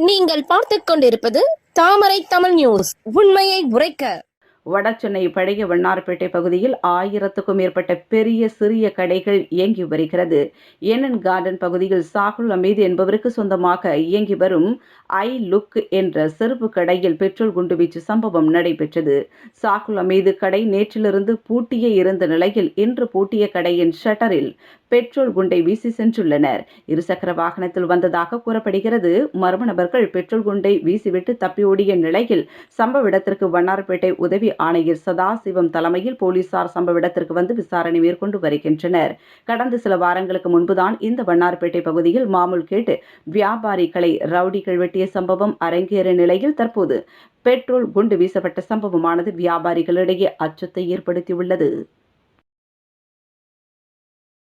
நீங்கள் பார்த்துக் கொண்டிருப்பது தாமரை தமிழ் நியூஸ். உண்மையை உரைக்க. வடசென்னை பழைய வண்ணாரப்பேட்டை பகுதியில் 1000க்கும் மேற்பட்ட பெரிய சிறிய கடைகள் இயங்கி வருகிறது. ஏனன் கார்டன் பகுதியில் சாகுல் அமீது என்பவருக்கு சொந்தமாக இயங்கி வரும் ஐ லுக் என்ற செருப்பு கடையில் பெட்ரோல் குண்டுவீச்சு சம்பவம் நடைபெற்றது. சாகுல் அமீது கடை நேற்றிலிருந்து பூட்டியே இருந்த நிலையில் இன்று பூட்டிய கடையின் ஷட்டரில் பெட்ரோல் குண்டை வீசி சென்றுள்ளனர். இருசக்கர வாகனத்தில் வந்ததாக கூறப்படுகிறது. மர்ம நபர்கள் பெட்ரோல் குண்டை வீசிவிட்டு தப்பியோடிய நிலையில் சம்பவ இடத்திற்கு வண்ணாரப்பேட்டை உதவி ஆணையர் சதாசிவம் தலைமையில் போலீசார் சம்பவ இடத்திற்கு வந்து விசாரணை மேற்கொண்டு வருகின்றனர். கடந்த சில வாரங்களுக்கு முன்புதான் இந்த வண்ணாரப்பேட்டை பகுதியில் மாமூல் கேட்டு வியாபாரிகளை ரவுடிகள் வெட்டிய சம்பவம் அரங்கேறிய நிலையில் தற்போது பெட்ரோல் குண்டு வீசப்பட்ட சம்பவமானது வியாபாரிகளிடையே அச்சத்தை ஏற்படுத்தியுள்ளது.